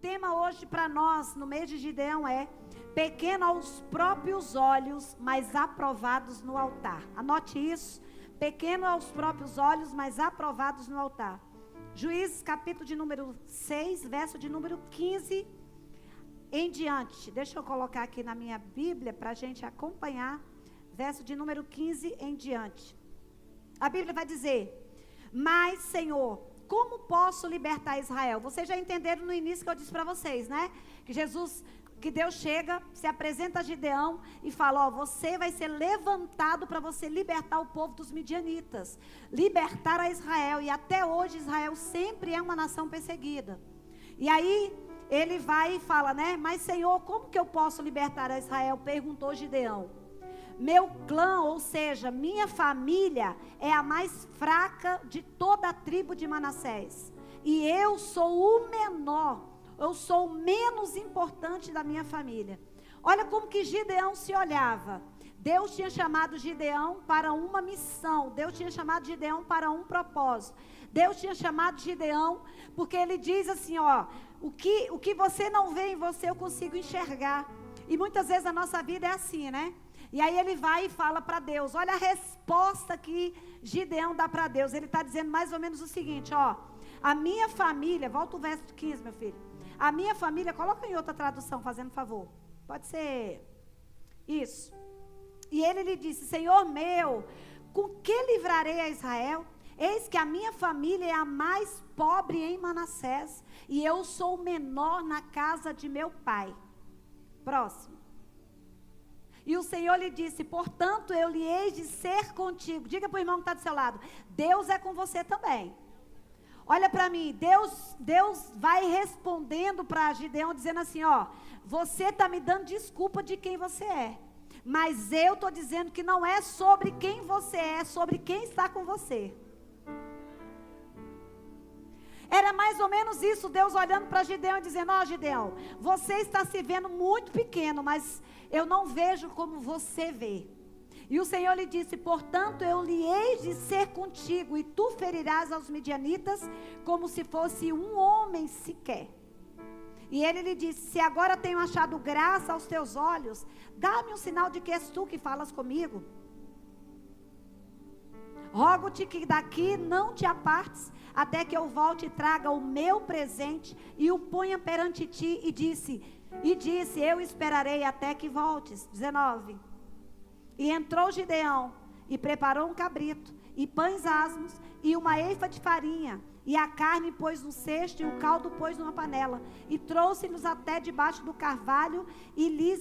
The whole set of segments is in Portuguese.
tema hoje para nós, no mês de Gideão, é pequeno aos próprios olhos, mas aprovados no altar. Anote isso, pequeno aos próprios olhos, mas aprovados no altar. Juízes, capítulo de número 6, verso de número 15 em diante. Deixa eu colocar aqui na minha Bíblia para a gente acompanhar. Verso de número 15 em diante. A Bíblia vai dizer: mas, Senhor, como posso libertar Israel? Vocês já entenderam no início que eu disse para vocês, né? Que Deus chega, se apresenta a Gideão e fala: ó, você vai ser levantado para você libertar o povo dos midianitas, libertar a Israel. E até hoje Israel sempre é uma nação perseguida. E aí ele vai e fala, né? Mas, Senhor, como que eu posso libertar a Israel? Perguntou Gideão. Meu clã, ou seja, minha família é a mais fraca de toda a tribo de Manassés. E eu sou o menor, eu sou o menos importante da minha família. Olha como que Gideão se olhava. Deus tinha chamado Gideão para uma missão. Deus tinha chamado Gideão para um propósito. Deus tinha chamado Gideão porque ele diz assim, ó, o que você não vê em você eu consigo enxergar. E muitas vezes a nossa vida é assim, né? E aí ele vai e fala para Deus. Olha a resposta que Gideão dá para Deus. Ele está dizendo mais ou menos o seguinte, ó. A minha família, volta o verso 15, meu filho. A minha família, coloca em outra tradução, fazendo favor. Pode ser isso. E ele lhe disse, Senhor meu, com que livrarei a Israel? Eis que a minha família é a mais pobre em Manassés, e eu sou o menor na casa de meu pai. Próximo. E o Senhor lhe disse, portanto eu lhe hei de ser contigo. Diga para o irmão que está do seu lado, Deus é com você também. Olha para mim, Deus vai respondendo para Gideão, dizendo assim, ó, você está me dando desculpa de quem você é. Mas eu estou dizendo que não é sobre quem você é sobre quem está com você. Era mais ou menos isso, Deus olhando para Gideão e dizendo, ó Gideão, você está se vendo muito pequeno, mas eu não vejo como você vê. E o Senhor lhe disse, portanto eu lhe hei de ser contigo, e tu ferirás aos midianitas como se fosse um homem sequer. E ele lhe disse, se agora tenho achado graça aos teus olhos, dá-me um sinal de que és tu que falas comigo. Rogo-te que daqui não te apartes, até que eu volte e traga o meu presente e o ponha perante ti. E disse, eu esperarei até que voltes. 19. E entrou Gideão e preparou um cabrito e pães asmos e uma eifa de farinha. E a carne pôs no cesto e o caldo pôs numa panela. E trouxe-los até debaixo do carvalho e lhe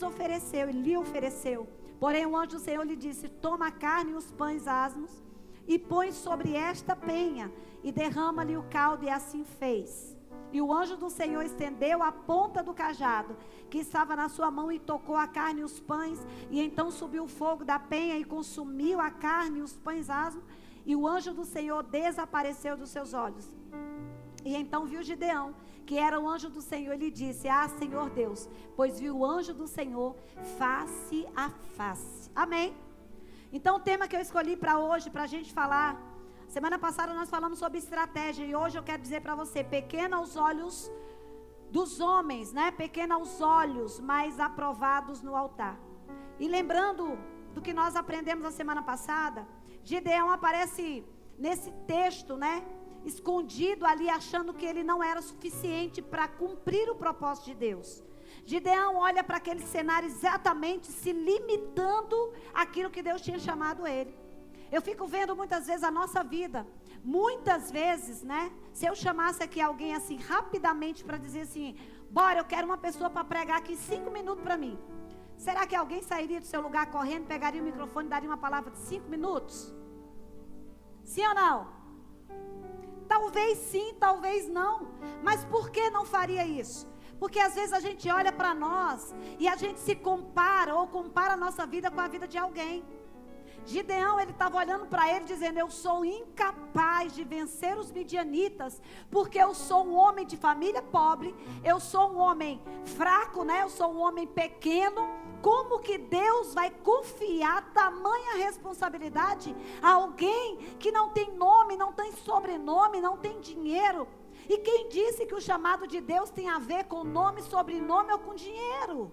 ofereceu. Porém o anjo do Senhor lhe disse, toma a carne e os pães asmos e põe sobre esta penha e derrama-lhe o caldo, e assim fez. E o anjo do Senhor estendeu a ponta do cajado que estava na sua mão e tocou a carne e os pães, e então subiu o fogo da penha e consumiu a carne e os pães asmos, e o anjo do Senhor desapareceu dos seus olhos. E então viu Gideão, que era o anjo do Senhor, e lhe disse, Senhor Deus, pois viu o anjo do Senhor face a face. Amém? Então o tema que eu escolhi para hoje, para a gente falar, semana passada nós falamos sobre estratégia, e hoje eu quero dizer para você, pequeno aos olhos dos homens, né? Pequeno aos olhos, mas aprovados no altar. E lembrando do que nós aprendemos na semana passada, Gideão aparece nesse texto, né? Escondido ali, achando que ele não era suficiente para cumprir o propósito de Deus. Gideão olha para aquele cenário exatamente se limitando àquilo que Deus tinha chamado ele. Eu fico vendo muitas vezes a nossa vida, muitas vezes, né? Se eu chamasse aqui alguém assim rapidamente para dizer assim, bora, eu quero uma pessoa para pregar aqui 5 minutos para mim. Será que alguém sairia do seu lugar correndo, pegaria o microfone e daria uma palavra de 5 minutos? Sim ou não? Talvez sim, talvez não. Mas por que não faria isso? Porque às vezes a gente olha para nós e a gente se compara ou compara a nossa vida com a vida de alguém. Gideão, ele estava olhando para ele dizendo, eu sou incapaz de vencer os midianitas, porque eu sou um homem de família pobre, eu sou um homem fraco, né? Eu sou um homem pequeno. Como que Deus vai confiar tamanha responsabilidade a alguém que não tem nome, não tem sobrenome, não tem dinheiro? E quem disse que o chamado de Deus tem a ver com nome, sobrenome ou com dinheiro?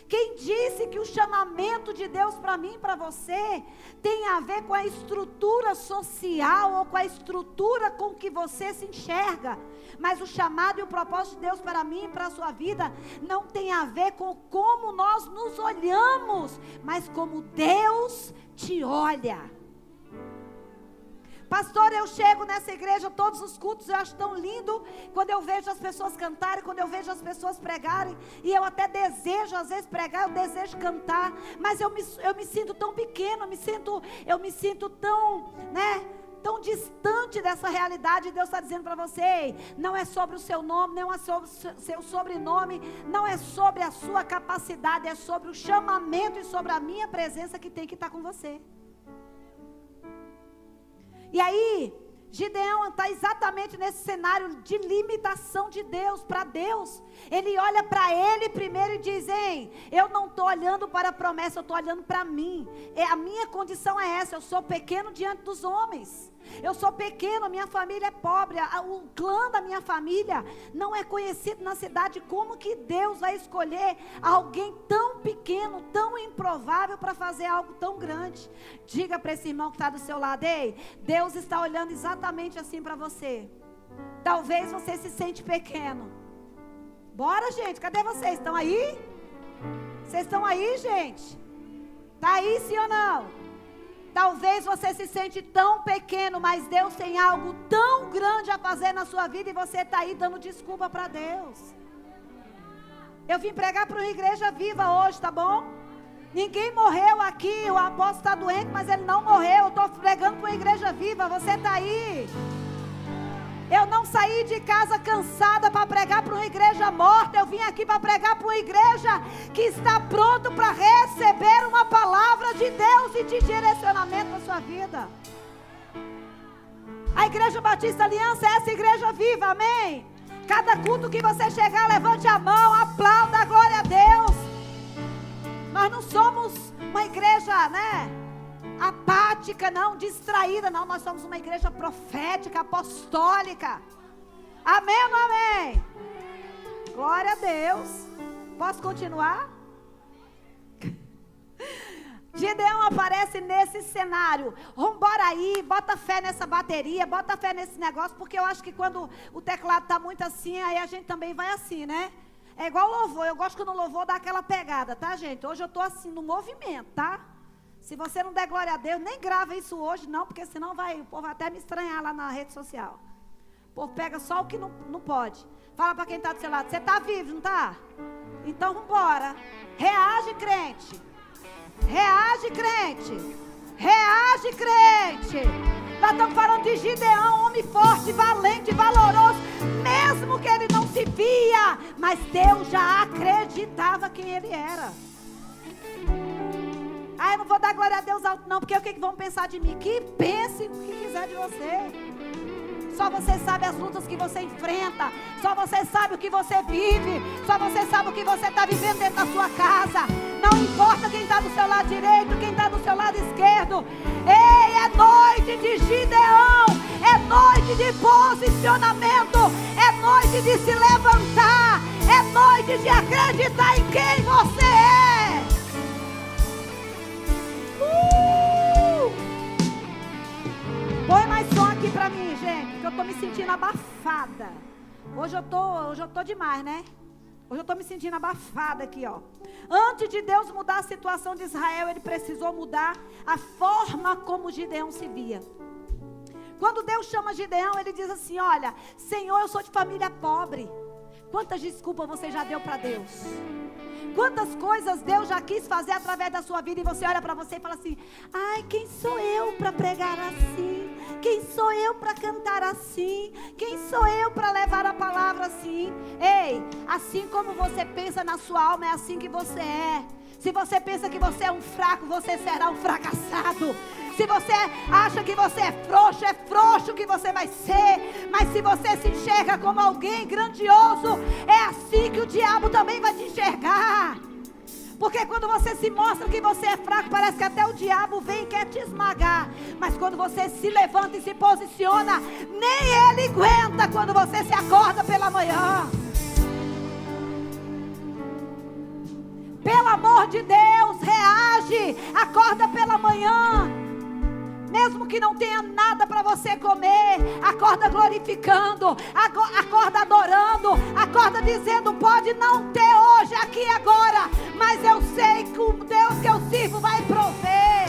Quem disse que o chamamento de Deus para mim e para você tem a ver com a estrutura social ou com a estrutura com que você se enxerga? Mas o chamado e o propósito de Deus para mim e para a sua vida não tem a ver com como nós nos olhamos, mas como Deus te olha. Pastor, eu chego nessa igreja todos os cultos, eu acho tão lindo quando eu vejo as pessoas cantarem, quando eu vejo as pessoas pregarem, e eu até desejo às vezes pregar, eu desejo cantar, mas eu me sinto tão pequeno, eu me sinto tão, tão distante dessa realidade. Deus está dizendo para você, não é sobre o seu nome, não é sobre o seu sobrenome, não é sobre a sua capacidade, é sobre o chamamento e sobre a minha presença que tem que estar com você. E aí, Gideão está exatamente nesse cenário de limitação de Deus, para Deus. Ele olha para ele primeiro e diz, eu não estou olhando para a promessa, eu estou olhando para mim. A minha condição é essa, eu sou pequeno diante dos homens. Eu sou pequeno, minha família é pobre, o clã da minha família não é conhecido na cidade. Como que Deus vai escolher alguém tão pequeno, tão improvável para fazer algo tão grande? Diga para esse irmão que está do seu lado, Deus está olhando exatamente assim para você. Talvez você se sente pequeno. Bora, gente, cadê vocês? Estão aí? Vocês estão aí, gente? Está aí, sim ou não? Talvez você se sente tão pequeno, mas Deus tem algo tão grande a fazer na sua vida e você está aí dando desculpa para Deus. Eu vim pregar para uma igreja viva hoje, tá bom? Ninguém morreu aqui, o apóstolo está doente, mas ele não morreu. Eu estou pregando para uma igreja viva, você está aí. Eu não saí de casa cansada para pregar para uma igreja morta. Eu vim aqui para pregar para uma igreja que está pronto para receber uma palavra de Deus e de direcionamento na sua vida. A Igreja Batista Aliança é essa igreja viva, amém? Cada culto que você chegar, levante a mão, aplauda, a glória a Deus. Nós não somos uma igreja, apática, não, distraída, não. Nós somos uma igreja profética, apostólica. Amém ou não amém? Glória a Deus. Posso continuar? Gideão aparece nesse cenário. Vambora aí, bota fé nessa bateria, bota fé nesse negócio, porque eu acho que quando o teclado está muito assim, aí a gente também vai assim, né? É igual louvor, eu gosto quando o louvor dá aquela pegada, tá, gente? Hoje eu estou assim, no movimento, tá? Se você não der glória a Deus, nem grava isso hoje não, porque senão o povo vai até me estranhar lá na rede social. O povo pega só o que não pode. Fala para quem está do seu lado, você está vivo, não está? Então vambora. Reage, crente. Reage, crente. Reage, crente. Nós estamos falando de Gideão, homem forte, valente, valoroso, mesmo que ele não se via, mas Deus já acreditava quem ele era. Eu não vou dar glória a Deus alto não, porque o que vão pensar de mim? Que pense o que quiser de você. Só você sabe as lutas que você enfrenta, só você sabe o que você vive, só você sabe o que você está vivendo dentro da sua casa. Não importa quem está do seu lado direito, quem está do seu lado esquerdo. Ei, é noite de Gideão, é noite de posicionamento, é noite de se levantar, é noite de acreditar em quem você é. Põe mais som aqui pra mim, gente, que eu tô me sentindo abafada. Hoje eu tô demais, né? Hoje eu tô me sentindo abafada aqui, ó. Antes de Deus mudar a situação de Israel, ele precisou mudar a forma como Gideão se via. Quando Deus chama Gideão, ele diz assim: olha, Senhor, eu sou de família pobre. Quantas desculpas você já deu para Deus? Quantas coisas Deus já quis fazer através da sua vida, e você olha para você e fala assim: ai, quem sou eu para pregar assim? Quem sou eu para cantar assim? Quem sou eu para levar a palavra assim? Ei, assim como você pensa na sua alma, é assim que você é. Se você pensa que você é um fraco, você será um fracassado. Se você acha que você é frouxo que você vai ser. Mas se você se enxerga como alguém grandioso, é assim que o diabo também vai te enxergar. Porque quando você se mostra que você é fraco, parece que até o diabo vem e quer te esmagar. Mas quando você se levanta e se posiciona, nem ele aguenta quando você se acorda pela manhã. Pelo amor de Deus, reage, acorda pela manhã. Mesmo que não tenha nada para você comer, acorda glorificando, acorda adorando, acorda dizendo: pode não ter hoje, aqui e agora, mas eu sei que o Deus que eu sirvo vai prover.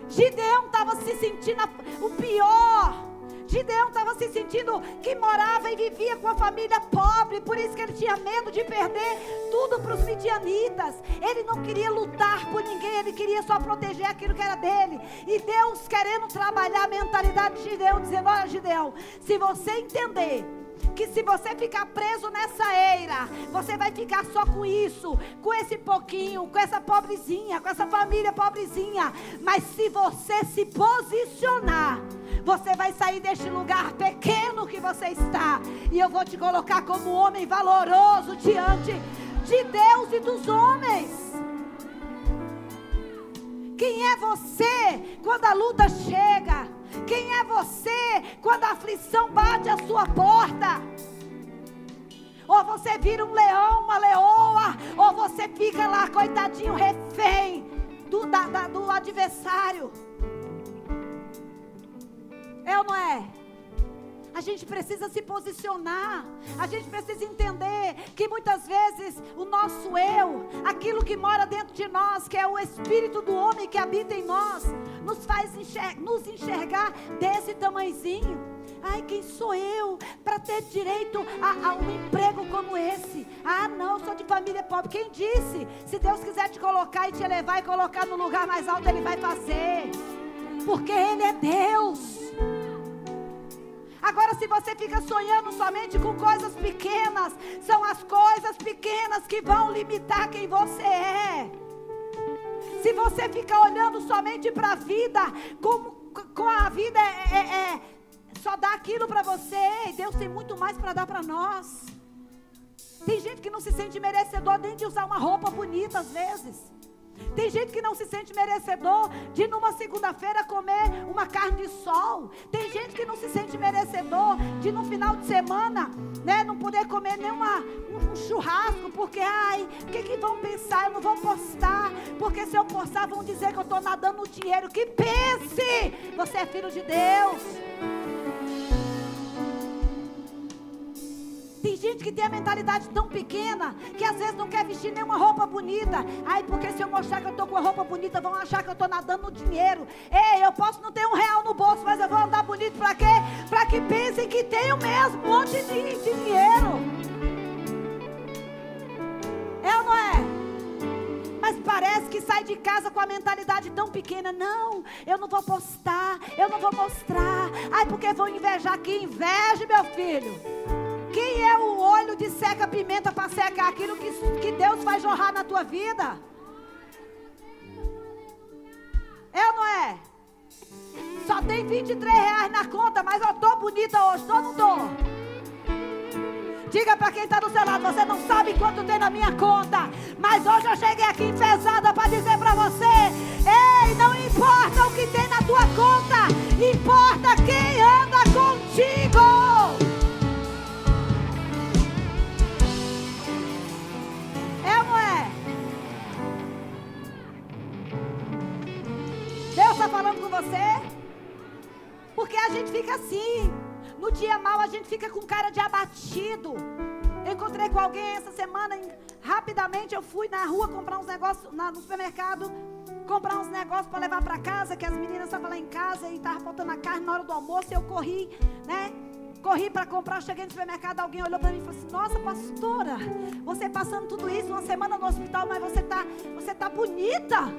Gideão estava se sentindo o pior. Gideão estava se sentindo que morava e vivia com a família pobre, por isso que ele tinha medo de perder tudo para os midianitas. Ele não queria lutar por ninguém, ele queria só proteger aquilo que era dele. E Deus querendo trabalhar a mentalidade de Gideão, dizendo: olha, Gideão, se você entender que se você ficar preso nessa eira, você vai ficar só com isso, com esse pouquinho, com essa pobrezinha, com essa família pobrezinha. Mas se você se posicionar, você vai sair deste lugar pequeno que você está, e eu vou te colocar como homem valoroso diante de Deus e dos homens. Quem é você quando a luta chega? Quem é você quando a aflição bate à sua porta? Ou você vira um leão, uma leoa, ou você fica lá, coitadinho, refém do adversário. É ou não é? A gente precisa se posicionar. A gente precisa entender que muitas vezes o nosso eu, aquilo que mora dentro de nós, que é o espírito do homem que habita em nós, nos faz nos enxergar desse tamanhozinho. Ai, quem sou eu para ter direito a um emprego como esse? Ah, não, eu sou de família pobre. Quem disse? Se Deus quiser te colocar e te elevar e colocar no lugar mais alto, Ele vai fazer. Porque Ele é Deus. Agora, se você fica sonhando somente com coisas pequenas, são as coisas pequenas que vão limitar quem você é. Se você fica olhando somente para a vida, com a vida só dá aquilo para você, Deus tem muito mais para dar para nós. Tem gente que não se sente merecedor nem de usar uma roupa bonita às vezes. Tem gente que não se sente merecedor de numa segunda-feira comer uma carne de sol. Tem gente que não se sente merecedor de no final de semana, né, não poder comer nem um churrasco, porque o que vão pensar? Eu não vou postar, porque se eu postar vão dizer que eu estou nadando no dinheiro. Que pense, você é filho de Deus. Tem gente que tem a mentalidade tão pequena que às vezes não quer vestir nenhuma roupa bonita. Ai, porque se eu mostrar que eu estou com a roupa bonita, vão achar que eu estou nadando no dinheiro. Ei, eu posso não ter R$1 no bolso, mas eu vou andar bonito para quê? Para que pensem que tenho mesmo um monte de dinheiro. É ou não é? Mas parece que sai de casa com a mentalidade tão pequena. Não, eu não vou postar, eu não vou mostrar. Ai, porque vão invejar. Que inveje, meu filho. Quem é o olho de seca-pimenta para secar aquilo que Deus vai jorrar na tua vida? É ou não é? Só tem R$23 na conta, mas eu estou bonita hoje, estou ou não estou? Diga para quem está do seu lado: você não sabe quanto tem na minha conta, mas hoje eu cheguei aqui enfesada para dizer para você: ei, não importa o que tem na tua conta, importa quem anda contigo. Deus está falando com você? Porque a gente fica assim. No dia mal a gente fica com cara de abatido. Eu encontrei com alguém essa semana. Rapidamente eu fui na rua comprar uns negócios, no supermercado, comprar uns negócios para levar para casa, que as meninas estavam lá em casa e estavam faltando a carne na hora do almoço. E eu corri, né? Corri para comprar, cheguei no supermercado, alguém olhou para mim e falou assim: nossa, pastora, você passando tudo isso, uma semana no hospital, mas você tá bonita.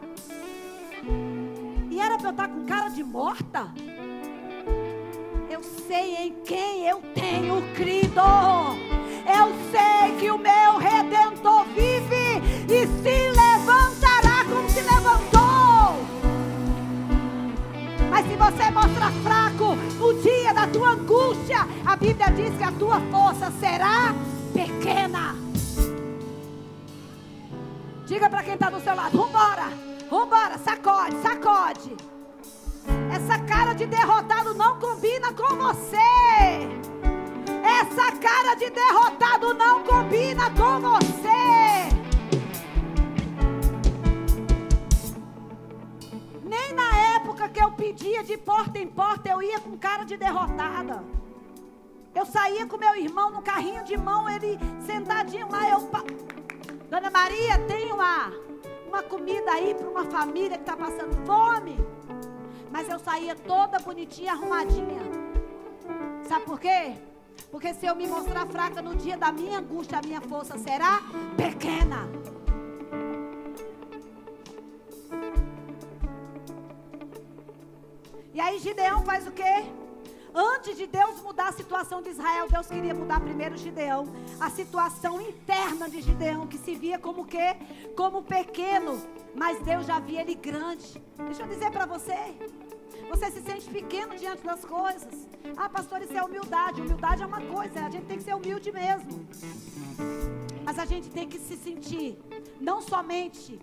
E era para eu estar com cara de morta? Eu sei em quem eu tenho crido. Eu sei que o meu Redentor vive e se levantará como se levantou. Mas se você mostrar fraco no dia da tua angústia, a Bíblia diz que a tua força será pequena. Diga para quem está do seu lado: vambora, vambora, sacode, sacode. Essa cara de derrotado não combina com você. Essa cara de derrotado não combina com você. Nem na época que eu pedia de porta em porta, eu ia com cara de derrotada. Eu saía com meu irmão no carrinho de mão, ele sentadinho lá, Dona Maria, tem uma comida aí para uma família que está passando fome. Mas eu saía toda bonitinha, arrumadinha. Sabe por quê? Porque se eu me mostrar fraca no dia da minha angústia, a minha força será pequena. E aí Gideão faz o quê? Antes de Deus mudar a situação de Israel, Deus queria mudar primeiro Gideão. A situação interna de Gideão, que se via como o quê? Como pequeno. Mas Deus já via ele grande. Deixa eu dizer para você. Você se sente pequeno diante das coisas. Ah, pastor, isso é humildade. Humildade é uma coisa, a gente tem que ser humilde mesmo. Mas a gente tem que se sentir, não somente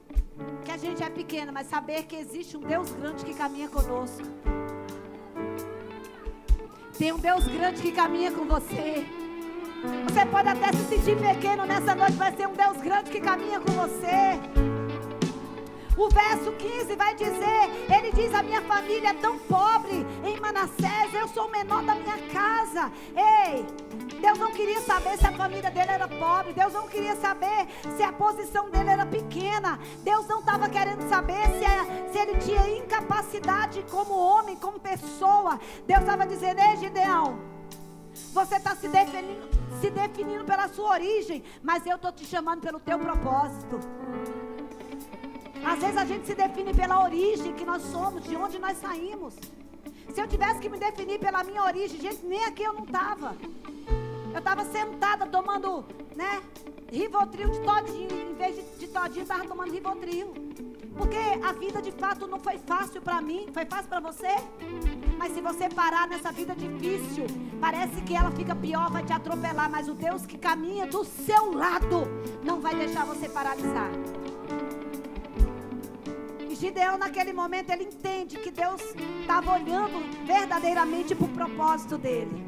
que a gente é pequeno, mas saber que existe um Deus grande que caminha conosco. Tem um Deus grande que caminha com você. Você pode até se sentir pequeno nessa noite, mas tem um Deus grande que caminha com você. O verso 15 vai dizer, ele diz: a minha família é tão pobre em Manassés, eu sou o menor da minha casa. Ei, Deus não queria saber se a família dele era pobre, Deus não queria saber se a posição dele era pequena, Deus não estava querendo saber se ele tinha incapacidade como homem, como pessoa. Deus estava dizendo: ei, Gideão, você está se definindo pela sua origem, mas eu estou te chamando pelo teu propósito. Às vezes a gente se define pela origem que nós somos, de onde nós saímos. Se eu tivesse que me definir pela minha origem, gente, nem aqui eu não estava. Eu estava sentada tomando, Rivotril de todinho. Em vez de todinho, eu estava tomando Rivotril. Porque a vida de fato não foi fácil para mim. Foi fácil para você? Mas se você parar nessa vida difícil, parece que ela fica pior, vai te atropelar. Mas o Deus que caminha do seu lado não vai deixar você paralisar. Gideão, naquele momento, ele entende que Deus estava olhando verdadeiramente para o propósito dele.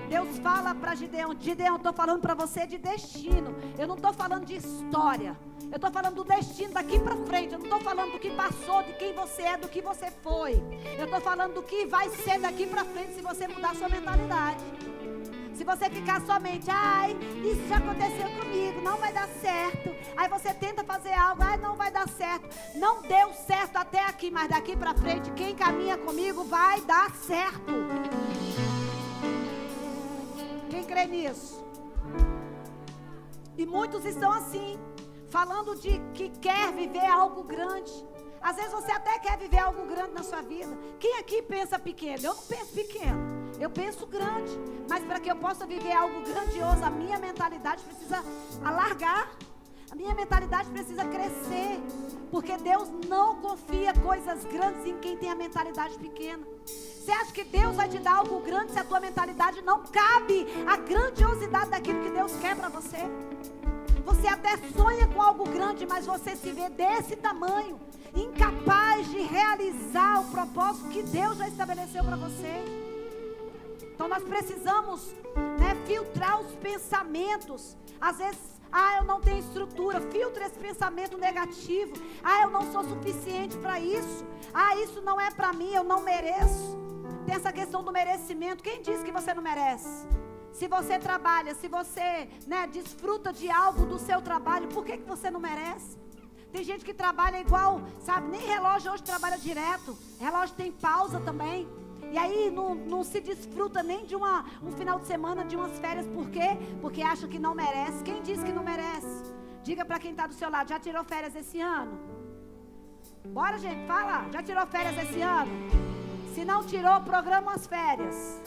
Deus fala para Gideão: Gideão, eu estou falando para você de destino. Eu não estou falando de história. Eu estou falando do destino daqui para frente. Eu não estou falando do que passou, de quem você é, do que você foi. Eu estou falando do que vai ser daqui para frente se você mudar a sua mentalidade. Se você ficar somente: ai, isso já aconteceu comigo, não vai dar certo. Aí você tenta fazer algo: ai, não vai dar certo. Não deu certo até aqui, mas daqui pra frente, quem caminha comigo vai dar certo. Quem crê nisso? E muitos estão assim, falando de que quer viver algo grande. Às vezes você até quer viver algo grande na sua vida. Quem aqui pensa pequeno? Eu não penso pequeno. Eu penso grande, mas para que eu possa viver algo grandioso, a minha mentalidade precisa alargar, a minha mentalidade precisa crescer, porque Deus não confia coisas grandes em quem tem a mentalidade pequena. Você acha que Deus vai te dar algo grande se a tua mentalidade não cabe a grandiosidade daquilo que Deus quer para você? Você até sonha com algo grande, mas você se vê desse tamanho, incapaz de realizar o propósito que Deus já estabeleceu para você. Então nós precisamos, filtrar os pensamentos. Às vezes, eu não tenho estrutura. Filtra esse pensamento negativo. Eu não sou suficiente para isso. Isso não é para mim, eu não mereço. Tem essa questão do merecimento. Quem disse que você não merece? Se você trabalha, se você desfruta de algo do seu trabalho, por que você não merece? Tem gente que trabalha igual, sabe, nem relógio hoje trabalha direto. Relógio tem pausa também. E aí não se desfruta nem de um final de semana, de umas férias. Por quê? Porque acha que não merece. Quem disse que não merece? Diga para quem está do seu lado: já tirou férias esse ano? Bora, gente, fala. Já tirou férias esse ano? Se não tirou, programa as férias.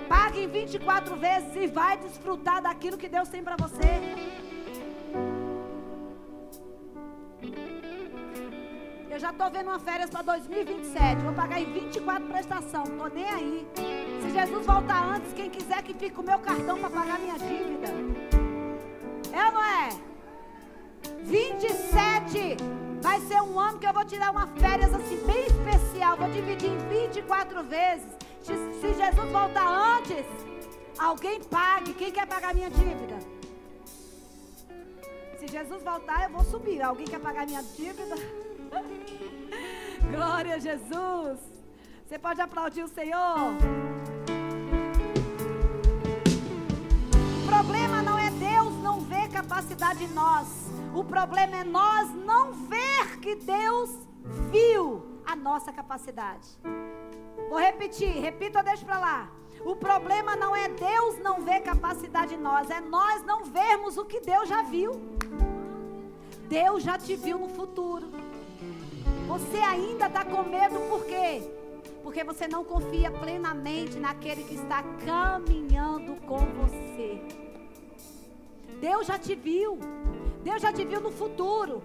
Pague em 24 vezes e vai desfrutar daquilo que Deus tem para você. Eu já estou vendo uma férias para 2027. Vou pagar em 24 prestação. Não estou nem aí. Se Jesus voltar antes, quem quiser que fique com o meu cartão para pagar minha dívida. É ou não é? 27 vai ser um ano que eu vou tirar uma férias assim bem especial. Vou dividir em 24 vezes. Se Jesus voltar antes, alguém pague. Quem quer pagar minha dívida? Se Jesus voltar, eu vou subir. Alguém quer pagar minha dívida? Glória a Jesus. Você pode aplaudir o Senhor? O problema não é Deus não ver capacidade em nós. O problema é nós não ver que Deus viu a nossa capacidade. Vou repetir, repita ou deixa para lá. O problema não é Deus não ver capacidade em nós, é nós não vermos o que Deus já viu. Deus já te viu no futuro. Você ainda está com medo por quê? Porque você não confia plenamente naquele que está caminhando com você. Deus já te viu. Deus já te viu no futuro.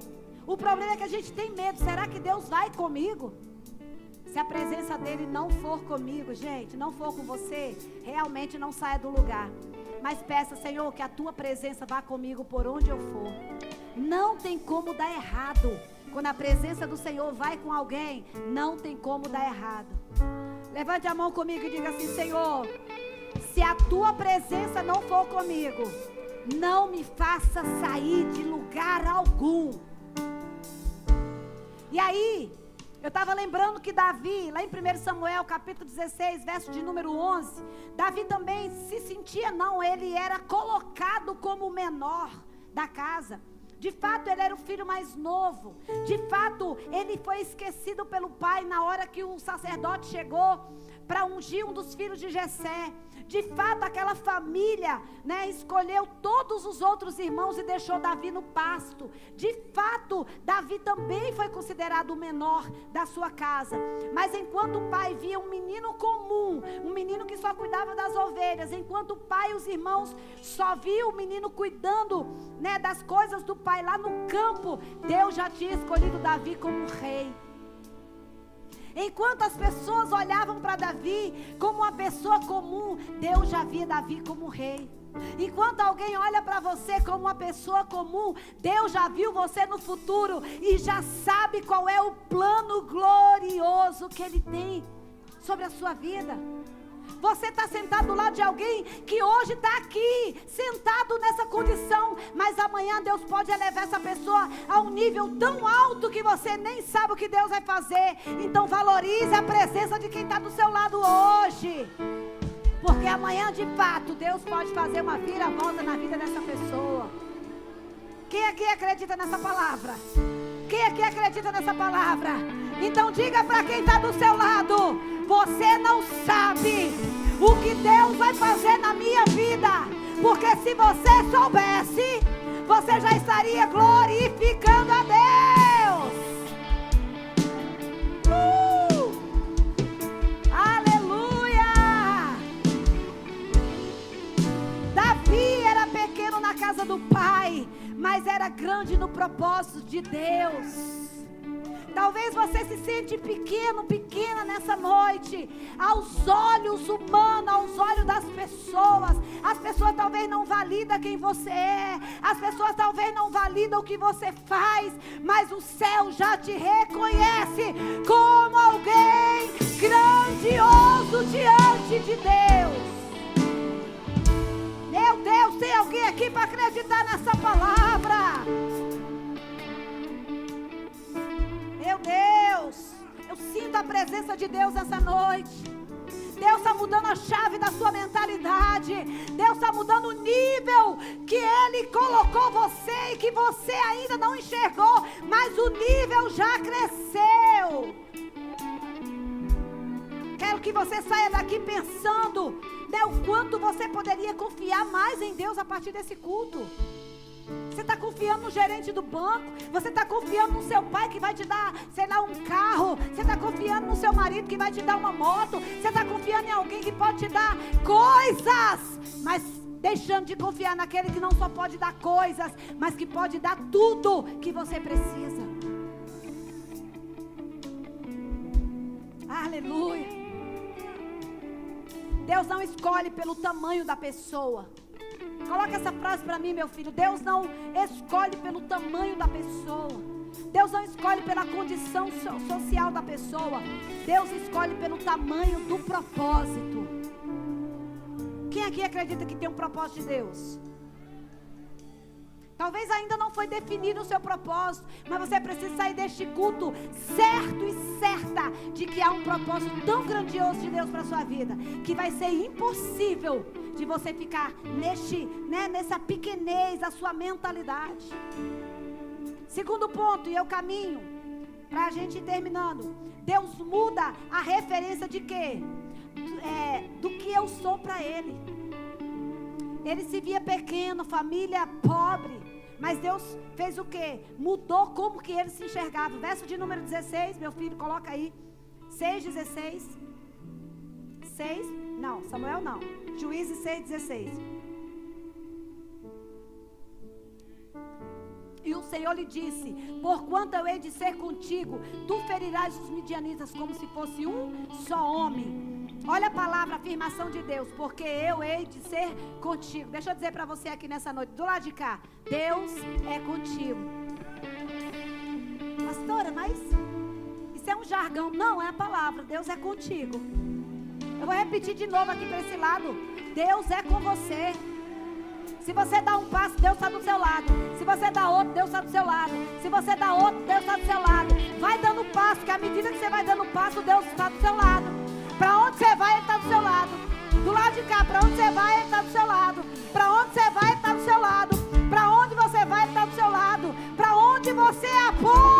O problema é que a gente tem medo. Será que Deus vai comigo? Se a presença dele não for comigo, gente, não for com você, realmente não saia do lugar. Mas peça, Senhor, que a tua presença vá comigo por onde eu for. Não tem como dar errado. Quando a presença do Senhor vai com alguém, não tem como dar errado. Levante a mão comigo e diga assim: Senhor, se a tua presença não for comigo, não me faça sair de lugar algum. E aí, eu estava lembrando que Davi, lá em 1 Samuel, capítulo 16, verso de número 11, Davi também se sentia, ele era colocado como o menor da casa. De fato, ele era o filho mais novo. De fato, ele foi esquecido pelo pai na hora que o sacerdote chegou para ungir um dos filhos de Jessé. De fato, aquela família, escolheu todos os outros irmãos e deixou Davi no pasto. De fato, Davi também foi considerado o menor da sua casa. Mas enquanto o pai via um menino comum, um menino que só cuidava das ovelhas, enquanto o pai e os irmãos só viam o menino cuidando, das coisas do pai lá no campo, Deus já tinha escolhido Davi como rei. Enquanto as pessoas olhavam para Davi como uma pessoa comum, Deus já via Davi como rei. Enquanto alguém olha para você como uma pessoa comum, Deus já viu você no futuro e já sabe qual é o plano glorioso que Ele tem sobre a sua vida. Você está sentado do lado de alguém que hoje está aqui, sentado nessa condição, mas amanhã Deus pode elevar essa pessoa a um nível tão alto que você nem sabe o que Deus vai fazer. Então valorize a presença de quem está do seu lado hoje, porque amanhã de fato Deus pode fazer uma viravolta na vida dessa pessoa. Quem aqui acredita nessa palavra? Quem aqui acredita nessa palavra? Então diga para quem está do seu lado: você não sabe o que Deus vai fazer na minha vida, porque se você soubesse, você já estaria glorificando a Deus. Aleluia! Davi era pequeno na casa do pai, mas era grande no propósito de Deus. Talvez você se sente pequeno, pequena nessa noite, aos olhos humanos, aos olhos das pessoas. As pessoas talvez não validam quem você é, as pessoas talvez não validam o que você faz, mas o céu já te reconhece como alguém grandioso diante de Deus. Meu Deus, tem alguém aqui para acreditar nessa palavra? Meu Deus, eu sinto a presença de Deus essa noite. Deus está mudando a chave da sua mentalidade. Deus está mudando o nível que Ele colocou você e que você ainda não enxergou, mas o nível já cresceu. Quero que você saia daqui pensando, o quanto você poderia confiar mais em Deus a partir desse culto. Você está confiando no gerente do banco? Você está confiando no seu pai que vai te dar, um carro? Você está confiando no seu marido que vai te dar uma moto? Você está confiando em alguém que pode te dar coisas? Mas deixando de confiar naquele que não só pode dar coisas, mas que pode dar tudo que você precisa. Aleluia. Deus não escolhe pelo tamanho da pessoa. Coloca essa frase para mim, meu filho. Deus não escolhe pelo tamanho da pessoa. Deus não escolhe pela condição social da pessoa. Deus escolhe pelo tamanho do propósito. Quem aqui acredita que tem um propósito de Deus? Talvez ainda não foi definido o seu propósito, mas você precisa sair deste culto certo e certa de que há um propósito tão grandioso de Deus para a sua vida, que vai ser impossível de você ficar nessa pequenez, a sua mentalidade. Segundo ponto, e eu caminho para a gente ir terminando. Deus muda a referência de quê? Do que eu sou para Ele. Ele se via pequeno, família pobre, mas Deus fez o quê? Mudou como que ele se enxergava. Verso de número 16, meu filho, coloca aí. 6:16. 6, não, Samuel não. Juízes 6:16. E o Senhor lhe disse: porquanto eu hei de ser contigo, tu ferirás os midianitas como se fosse um só homem. Olha a palavra, a afirmação de Deus, porque eu hei de ser contigo. Deixa eu dizer para você aqui nessa noite, do lado de cá, Deus é contigo. Pastora, mas isso é um jargão. Não, é a palavra, Deus é contigo. Eu vou repetir de novo aqui para esse lado. Deus é com você. Se você dá um passo, Deus está do seu lado. Se você dá outro, Deus está do seu lado. Se você dá outro, Deus está do seu lado. Vai dando passo, que à medida que você vai dando passo, Deus está do seu lado. Para onde você vai, Ele está do seu lado. Do lado de cá, para onde você vai, Ele está do seu lado. Para onde você vai, Ele está do seu lado. Para onde você vai, Ele está do seu lado. Para onde você aponta,